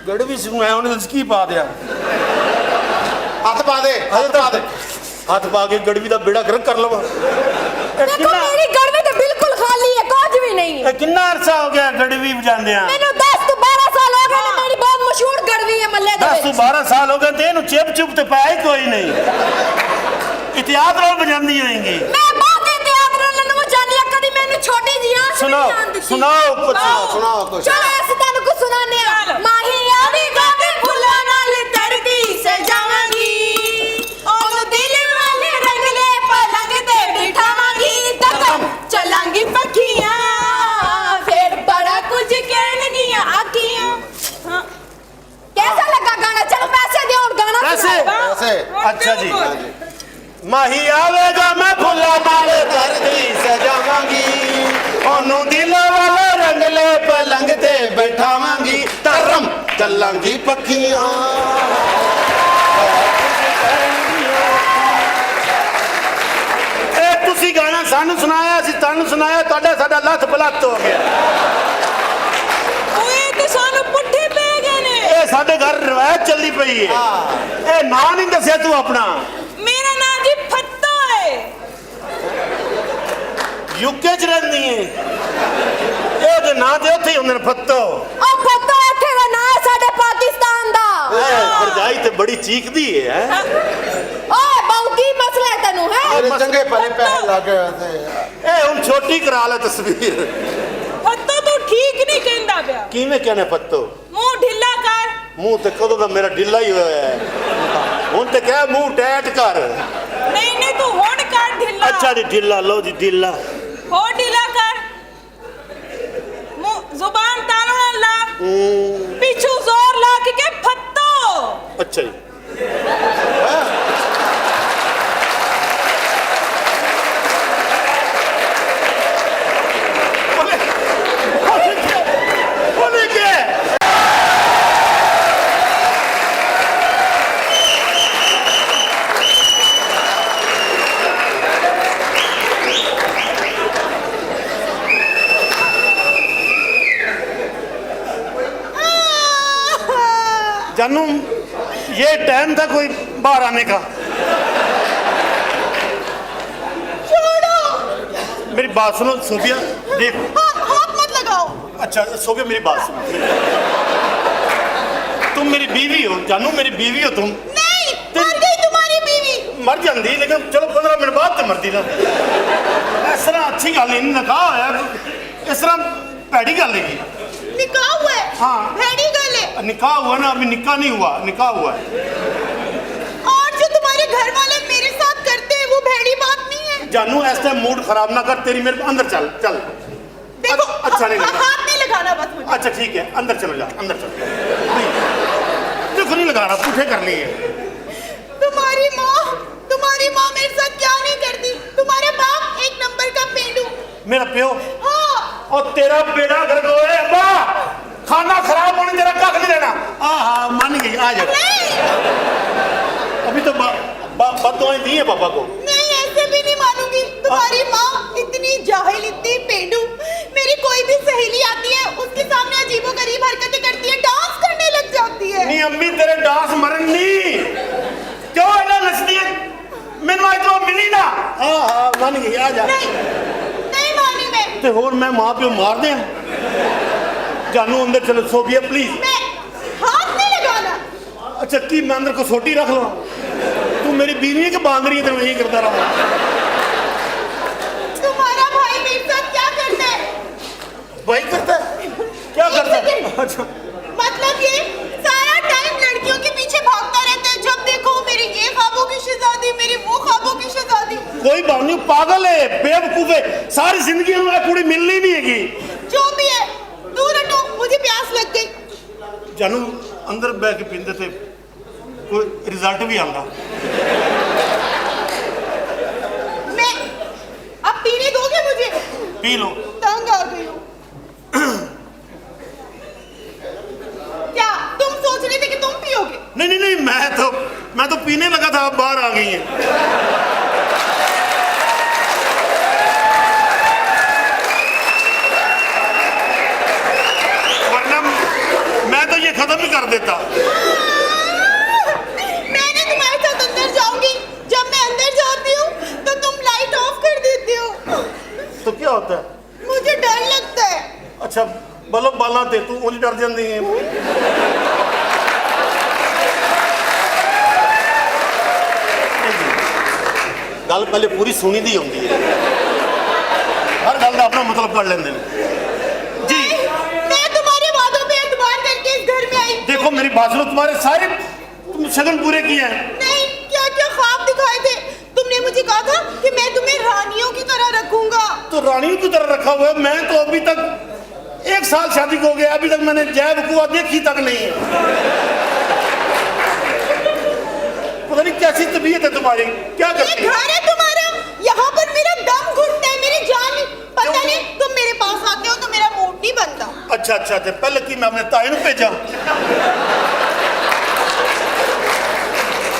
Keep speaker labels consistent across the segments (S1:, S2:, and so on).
S1: गड़वी सुनाया उन्हें की पा दिया
S2: हथ पा दे
S1: हाथ पा के गड़वी का बेड़ा गर्क कर लवा
S3: देखो मेरी गड़वी तो बिल्कुल खाली है, कुछ भी नहीं है।
S1: कितना अरसा हो गया गड़वी बजांदे आ?
S3: मैंने 10 तो 12 साल हो गए। मेरी बहुत मशहूर गड़वी है महल्ले दे
S1: 10 तो 12 साल हो गए ते इनु चिप चुप ते पाया ही कोई नहीं। इतिहाद नाल बजांदी होएंगी।
S3: मैं बहुत इतिहाद नाल नु जानी कदी मैंने छोटी जी हां
S1: सुनाओ कुछ
S3: चलो ऐसे तनु को सुनाने आ। माही आवी गावे फुला नाल धरती सजावांगी ओनु दिल वाले रंगले पलंग ते बिठावांगी तक चलांगी पखियां फिर बड़ा कुछ कहनगियां आखियां। हां कैसा लगा गाना? चलो पैसे दे और गाना
S1: पैसे अच्छा जी। माही आवेगा मैं फुला नाल धरती सजावांगी ओनु दिल वाले रंगले पलंग ते बैठावांगी तरम चलांगी पखियां। ए तुसी गाना सानू सुनाया सी तानू सुनाया ਤੁਹਾਡਾ ਸਾਡਾ ਲੱਥ ਬਲੱਤ ਹੋ ਗਿਆ।
S3: ਓਏ ਤੇ ਸਾਨੂੰ ਪੁੱਠੇ ਪੈ ਗਏ ਨੇ।
S1: ਇਹ ਸਾਡੇ ਘਰ ਰਵਾਇਤ ਚੱਲਦੀ ਪਈ ਹੈ। ਇਹ ਨਾਂ ਨਹੀਂ ਦੱਸਿਆ ਤੂੰ ਆਪਣਾ।
S3: ਮੇਰਾ ਨਾਮ ਜੀ ਫੱਤੋ ਹੈ।
S1: ਯੂਕੇ ਚ ਰਹਿੰਦੀ ਹੈ। ਇਹਦੇ ਨਾਂ ਤੇ ਉੱਥੇ ਹੀ ਹੁੰਦੇ ਨੇ ਫੱਤੋ।
S3: ਉਹ ਫੱਤੋ ਇੱਥੇ ਦਾ ਨਾਂ ਹੈ ਸਾਡੇ ਪਾਕਿਸਤਾਨ ਦਾ।
S1: ਭਰਜਾਈ ਤੇ ਬੜੀ ਚੀਕਦੀ ਹੈ।
S3: ਓਏ ਬਹੁ ਕੀ ਮਸਲਾ ਹੈ ਤੈਨੂੰ ਹੈ?
S2: अरे चंगे भले पैसे लग गए थे
S1: ਇਹ ਹੁਣ ਛੋਟੀ ਕਰਾ ਲੈ ਤਸਵੀਰ।
S3: ਫੱਤੋ ਤੂੰ ਠੀਕ ਨਹੀਂ ਕਹਿੰਦਾ ਪਿਆ।
S1: ਕਿਵੇਂ ਕਹਿੰਦੇ ਫੱਤੋ?
S3: ਮੂੰਹ ਢਿੱਲਾ ਕਰ।
S1: ਮੂੰਹ ਤੇ ਕਦੋਂ ਦਾ ਮੇਰਾ ਢਿੱਲਾ ਹੀ ਹੋਇਆ ਹੈ। ਹੁਣ ਤੇ ਕਹਿ ਮੂੰਹ ਟੈਟ ਕਰ।
S3: ਨਹੀਂ ਨਹੀਂ ਤੂੰ ਹੁਣ ਕਰ ਢਿੱਲਾ।
S1: ਅੱਛਾ ਜੀ ਢਿੱਲਾ ਲਓ ਜੀ ਢਿੱਲਾ।
S3: ਹੋਰ ਢਿੱਲਾ ਕਰ। ਮੂੰਹ ਜ਼ੁਬਾਨ ਤਾਲੂ ਨਾਲ ਲਾ। ਪਿੱਛੂ ਜ਼ੋਰ ਲਾ ਕੇ ਕਹਿ ਫੱਤੋ।
S1: ਅੱਛਾ ਜੀ। जानू ये टाइम था कोई बाहर आने का?
S3: छोड़ो।
S1: मेरी बात सुनो सोफिया देख।
S3: हाथ मत लगाओ।
S1: अच्छा सोफिया मेरी बात सुनो। तुम मेरी बीवी हो जानू, मेरी बीवी हो तुम।
S3: नहीं मर गई तुम्हारी बीवी।
S1: मर जाती लेकिन चलो 15 मिनट बाद तो मरती ना। इस तरह अच्छी गल नहीं। निकाह होया इस तरह भैड़ी गल है।
S3: निकाह हुआ है?
S1: हाँ
S3: भैड़ी गल है।
S1: निकाह हुआ ना, अभी निकाह नहीं हुआ, निकाह हुआ है।
S3: और जो तुम्हारे घर वाले मेरे साथ करते हैं वो भैड़ी बात नहीं है।
S1: जानू ऐसा मूड खराब ना कर। तेरी मेरे अंदर चल चल।
S3: देखो
S1: अच्छा नहीं लगा।
S3: हाथ नहीं लगाना बस मुझे।
S1: अच्छा ठीक है अंदर चलो जा, अंदर चलो। देखो नहीं लगा रहा, पूछे कर लिए।
S3: तुम्हारी माँ मेरे साथ क्या नहीं करती। तुम्हारे बाप एक नंबर का पेंडू।
S1: मेरा प्यो
S3: हाँ
S1: और तेरा बेड़ा घर को है। अब्बा खाना खराब होने तेरा कख नहीं लेना। हाँ मान गई आ जा। अभी तो बददुआएं दी है पापा को।
S3: नहीं ऐसे भी नहीं मानूंगी। तुम्हारी माँ इतनी जाहिल इतनी पेंडू। मेरी कोई भी सहेली आती है उसके सामने अजीबोगरीब हरकतें करती है, डांस करने लग जाती है।
S1: नहीं अम्मी तेरे डांस मरन नहीं क्यों इतना नचती है? मैंने आज तो मिली ना। हाँ मान गई आ जा।
S3: नहीं मानी मैं।
S1: ते होर मैं माँ प्यो मार दे जानू अंदर चलो। Sophia please.
S3: मैं हाथ नहीं लगाना।
S1: अच्छा की मैं अंदर को सोटी रख लो? तू मेरी बीवी है कि बांध रही है? तो मैं यही करता रहा।
S3: तुम्हारा भाई मेरे साथ क्या करता है?
S1: भाई करता है क्या करता है? अच्छा
S3: मतलब ये सारा टाइम लड़कियों के पीछे भागता रहता है। जब देखो मेरी ये ख्वाबों की शहजादी, मेरी वो ख्वाबों की शहजादी।
S1: कोई बात नहीं, पागल है बेवकूफ है। सारी जिंदगी में कुड़ी मिलनी नहीं हैगी।
S3: जो भी है दूर हटो, मुझे प्यास लग गई।
S1: जानू अंदर बह के पींदे थे कोई रिजल्ट भी आंदा।
S3: मैं अब पीने दोगे मुझे?
S1: P low.
S3: तंग आ गई हूँ। क्या तुम सोच रहे थे कि तुम पियोगे?
S1: नहीं नहीं नहीं मैं तो पीने लगा था, अब बाहर आ गई है। वरना मैं तो ये खत्म ही कर देता।
S3: मैंने तुम्हारे साथ अंदर जाऊंगी, जब मैं अंदर जाती हूँ तो तुम लाइट ऑफ कर देती हो।
S1: तो क्या होता है?
S3: मुझे डर लगता है।
S1: अच्छा बल्ब बालना ते तू उंज डर जाती है। गल पहले पूरी सुनी दी होंगी है, हर गल का अपना मतलब कर लेंगे जी।
S3: मैं तुम्हारे वादों पे एतबार करके इस घर में आई।
S1: देखो मेरी बात सुनो, तुम्हारे सारे शगन पूरे किए हैं।
S3: नहीं, क्या क्या ख्वाब दिखाए थे? तुमने मुझे कहा था कि मैं तुम्हें रानियों की तरह रखूंगा।
S1: तो रानियों की तरह रखा हुआ है। मैं तो अभी तक 1 साल शादी को हो गया, अभी तक मैंने जय बकुआ देखी तक नहीं है। पता नहीं कैसी तबीयत है तुम्हारी, क्या करती
S3: ये घर है तुम्हारा, यहाँ पर मेरा दम घुटता है, मेरी जान। पता नहीं तुम मेरे पास आते हो तो मेरा मूड नहीं बनता।
S1: अच्छा अच्छा थे पहले की मैं अपने ताए ਨੂੰ भेजा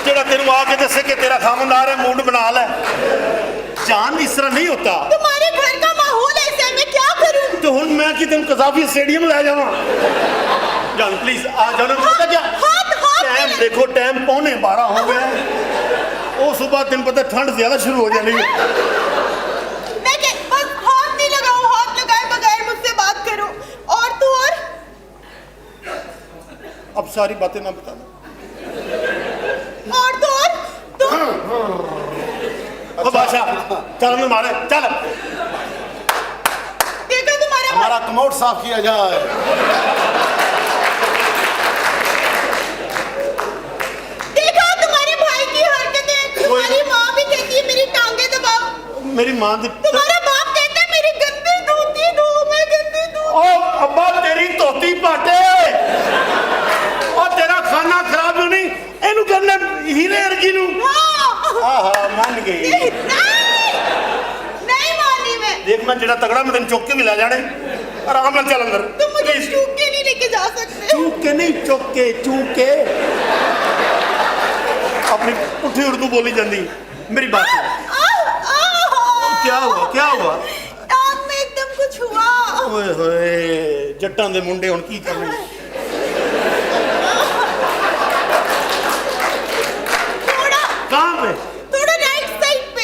S1: जेड़ा तेन आके दसे कि तेरा खामन आ रहा है, मूड बना ले। जान इस तरह नहीं होता।
S3: तुम्हारे घर का माहौल ऐसा है, मैं क्या करूं?
S1: तो हुन मैं कि तुम कजाफी स्टेडियम ले जावा। जान प्लीज आ जाना। पता क्या टाइम देखो, टाइम 11:15 हो गया। वो सुबह दिन पता ठंड ज्यादा शुरू हो जानी है।
S3: मैं क्या बस हाथ नहीं लगाओ, हाथ लगाए बगैर मुझसे बात करो। और तू और
S1: अब सारी बातें ना बताना।
S3: और तू और तू
S1: ओ बादशाह चल मैं मारे चल।
S3: देखा तुम्हारा
S2: हमारा कमोड साफ किया जाए।
S3: देखा तुम्हारे भाई की हरकतें। तुम्हारी माँ भी कहती है मेरी टांगे दबाओ।
S1: मेरी मां दी
S3: तुम्हारा बाप कहता है मेरी गंदी धोती धो, मैं गंदी धो।
S1: ओ अब्बा तेरी धोती पाटे और तेरा खाना खराब क्यों नहीं एनु करने हीरे अर्गी नु। आहा मान गई।
S3: नहीं मानी मैं।
S1: देख मैं जेड़ा तगड़ा मैं तेन चुक के भी ले जाने। आराम ਨਾਲ चल अंदर।
S3: तुम मुझे चूक के नहीं लेके जा सकते।
S1: चूक के नहीं चुक के अपनी पुठी उर्दू बोली जाती। मेरी बात सुन। क्या हुआ
S3: टांग में एकदम कुछ हुआ।
S1: ओए होए जट्टां दे मुंडे हुन की करने। कहाँ पे?
S3: थोड़ा राइट साइड पे।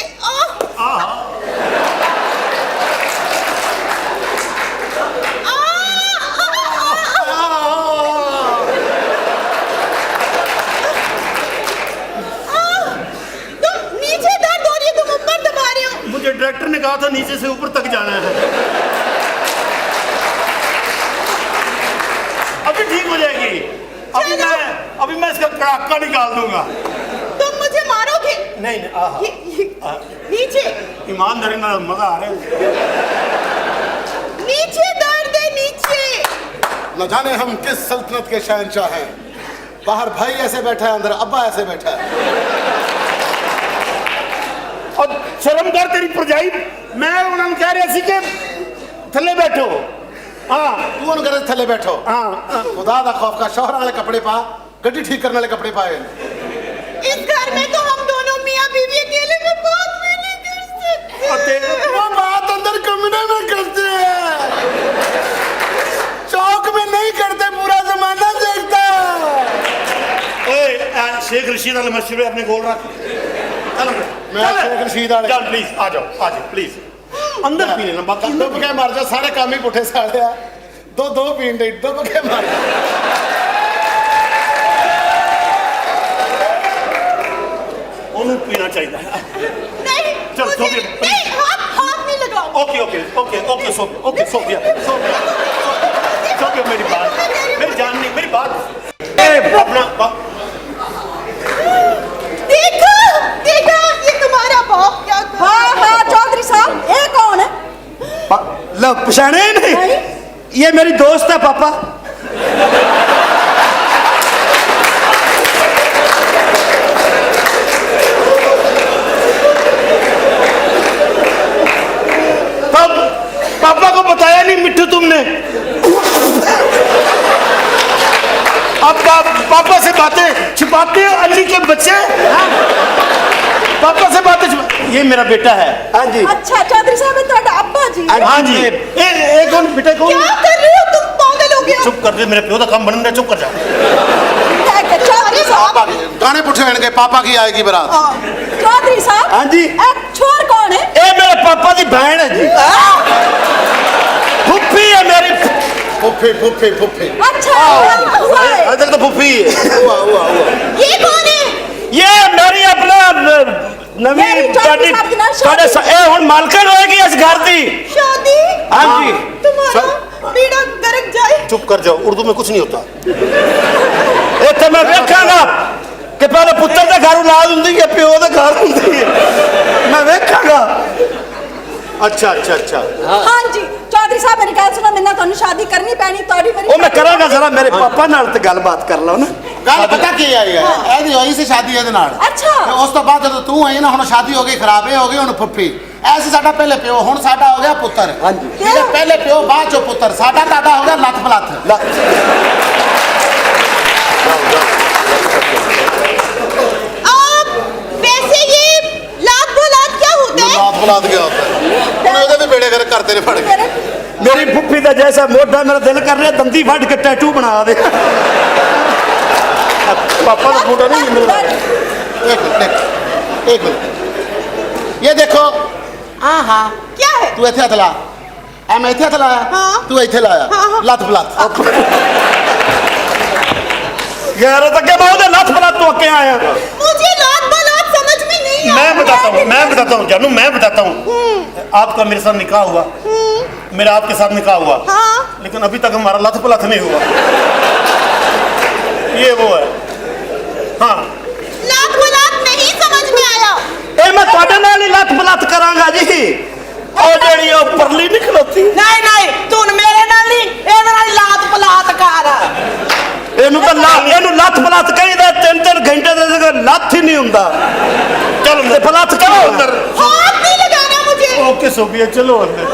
S3: तुम नीचे दर्द हो रही है, तुम ऊपर दबा रहे हो।
S1: मुझे डायरेक्टर ने कहा था नीचे से ऊपर तक जाना है। अभी ठीक हो जाएगी। अभी मैं इसका कड़ाका निकाल दूंगा।
S3: तुम मुझे मारोगे?
S1: नहीं
S3: नीचे
S1: ईमानदारी में मजा आ रहा है।
S3: नीचे दर्द है, नीचे।
S2: न जाने हम किस सल्तनत के शहंशाह हैं। बाहर भाई ऐसे बैठा है, अंदर अब्बा ऐसे बैठा है।
S1: और शर्म कर तेरी परजाई। मैं उन्होंने कह रहा सी कि थल्ले बैठो। हाँ
S2: तू उन घर थले बैठो।
S1: हाँ
S2: खुदा दा खौफ का शोहर वाले कपड़े पा, गड्डी ठीक करने वाले कपड़े पाए।
S3: इस घर में तो हम दोनों मियाँ बीवी अकेले में बात भी नहीं कर सकते।
S2: वो बात अंदर कमरे में करते हैं, चौक में नहीं करते, पूरा जमाना देखता।
S1: ओए शेख रशीद अल मशहूर अपने गोल रख। चल
S2: मैं शेख रशीद वाले।
S1: चल प्लीज आ जाओ प्लीज अंदर पी लेना। बाकी
S2: दुब के मार जा, सारे काम ही पुठे साड़े आ। दो पीन दे, दुब के मार।
S1: ओनू पीना चाहिए।
S3: नहीं
S1: चल,
S3: मुझे-
S1: सोफिया,
S3: नहीं, हाथ नहीं लगाओ।
S1: ओके सोफिया मेरी बात, मेरी जान नहीं, मेरी बात अपना
S3: देखा ये तुम्हारा बाप क्या कर रहा है?
S4: हाँ चौधरी साहब, ये कौन है?
S5: लो पहचाने नहीं? ये मेरी दोस्त है पापा।
S1: पापा को बताया नहीं मिट्टू तुमने? अब पापा से बातें छुपाते हो अली के बच्चे। पापा से बातें ये मेरा बेटा है। हाँ जी।
S4: अच्छा चौधरी साहब, ये तो अब्बा जी।
S1: हाँ जी। कौन बेटा कौन?
S3: क्या कर रहे हो तुम? पागल हो गए हो?
S1: चुप चुप कर दे मेरे प्यो का काम बनने दे, चुप कर जा।
S4: ठीक है चौधरी साहब
S2: पापा के गाने पुठे होने पापा की आएगी बारात।
S4: चौधरी साहब
S5: हाँ जी।
S4: छोर कौन है?
S5: ये मेरे पापा की बहन है जी, फुफ्फी है मेरी।
S2: फुफ्फी फुफ्फी फुफ्फी
S4: अच्छा हुआ है।
S1: अभी तक तो फुफ्फी है।
S2: हुआ हुआ हुआ।
S3: ये कौन है?
S5: ये मेरी अपना नवी
S4: मेरी चौधरी साहब की ना शादी।
S5: ए हुन मालकन होएगी इस घर दी।
S3: शादी?
S5: हाँ जी।
S3: तुम्हारा बीड़ा गरक जाए।
S1: चुप कर जाओ, उर्दू में कुछ नहीं होता।
S5: ਇਹ ਤੇ ਮੈਂ ਵੇਖਾਂਗਾ ਕਿ ਪਹਿਲੇ ਪੁੱਤਰ ਦੇ ਘਰ ਔਲਾਦ ਹੁੰਦੀ ਹੈ, ਪਿਓ ਦੇ ਘਰ ਹੁੰਦੀ ਹੈ। ਮੈਂ ਵੇਖਾਂਗਾ।
S1: अच्छा अच्छा अच्छा।
S4: हाँ जी चौधरी साहब मेरी गल सुनो, मैंने तुहानू शादी करनी पैनी, तोड़ी मेरी
S5: ਉਹ ਮੈਂ ਕਰਾਂਗਾ, ਜ਼ਰਾ ਮੇਰੇ ਪਾਪਾ ਨਾਲ ਤੇ ਗੱਲਬਾਤ ਕਰ ਲਓ ਨਾ।
S2: ਗੱਲ ਪਤਾ ਕੀ ਆਈ ਹੈ, ਇਹਦੀ ਹੋਈ ਸੀ ਸ਼ਾਦੀ ਇਹਦੇ ਨਾਲ।
S4: अच्छा
S2: ਤੇ ਉਸ ਤੋਂ ਬਾਅਦ ਜਦੋਂ ਤੂੰ ਆਈ ਨਾ, ਹੁਣ ਸ਼ਾਦੀ ਹੋ ਗਈ ਖਰਾਬ, ਇਹ ਹੋ ਗਈ ਹੁਣ ਫੁੱਫੀ। ਐਸੀ ਸਾਡਾ ਪਹਿਲੇ ਪਿਓ, ਹੁਣ ਸਾਡਾ ਹੋ ਗਿਆ ਪੁੱਤਰ।
S5: ਹਾਂਜੀ।
S2: ਇਹਦੇ ਪਹਿਲੇ ਪਿਓ ਬਾਅਦ ਚੋਂ ਪੁੱਤਰ, ਸਾਡਾ ਤੁਹਾਡਾ ਹੋ ਗਿਆ ਲੱਤ ਪਲੱਥ।
S3: वैसे ये लात बोलात क्या होता है?
S2: ਲੱਤ ਪਲੱਥ ਗਿਆ ਹੁੰਦਾ ਹੁਣ ਉਹਦੇ ਵੀ ਬੇੜੇ ਕਰ ਕਰਤੇ ਨੇ ਫੜ ਕੇ।
S5: ਮੇਰੀ ਫੁੱਫੀ ਦਾ ਜੈਸਾ ਮੋਢਾ, ਮੇਰਾ ਦਿਲ ਕਰ ਰਿਹਾ ਦੰਦੀ ਵੱਢ ਕੇ ਟੈਟੂ ਬਣਾ ਦੇ।
S1: पापा का फोटो नहीं मिल रहा।
S2: एक मिनट एक मिनट, ये देखो। हाँ हाँ
S3: क्या है?
S2: तू ਇੱਥੇ ਹੱਥ ਲਾ, ਐ ਮੈਂ ਇੱਥੇ ਹੱਥ ਲਾਇਆ,
S3: ਹਾਂ।
S2: ਤੂੰ ਇੱਥੇ ਲਾਇਆ,
S3: ਹਾਂ, ਹਾਂ।
S2: ਲੱਤ ਪਲੱਥ।
S5: ਯਾਰ ਤਾਂ ਕਿ ਮੈਂ ਉਹਦੇ ਲੱਤ ਬਲਾ ਤੋਂ ਕੇ ਆਇਆ।
S3: मुझे लात बोलात समझ में नहीं आ
S1: मैं बताता हूँ जानू, मैं बताता हूँ। आपका मेरे साथ निकाह हुआ, मेरा आपके साथ निकाह हुआ,
S3: हाँ।
S1: लेकिन अभी तक हमारा लथ पलथ नहीं हुआ। ये वो है। हाँ
S3: लात बोलात नहीं समझ में आया।
S5: ਇਹ ਮੈਂ ਤੁਹਾਡੇ ਨਾਲ ਹੀ ਲੱਤ ਬਲਤ ਕਰਾਂਗਾ ਜੀ। ਉਹ ਜਿਹੜੀ ਉਹ ਪਰਲੀ ਨਹੀਂ ਖਲੋਤੀ,
S6: नहीं नहीं तू मेरे नाल नहीं ਇਹਦੇ ਨਾਲ ਲਾਤ ਪਲਾਤ ਕਰ।
S5: ਇਹਨੂੰ ਤਾਂ ਇਹਨੂੰ ਲੱਤ ਬਲਤ ਕਹੀਦਾ। 3-3 ਘੰਟੇ ਦੇ ਜਗ੍ਹਾ ਲੱਤ ਹੀ ਨਹੀਂ ਹੁੰਦਾ।
S1: चलो
S5: ਤੇ ਬਲਤ ਕਰੋ ਅੰਦਰ।
S3: हाथ नहीं लगाना मुझे।
S1: ओके सोफिया चलो अंदर।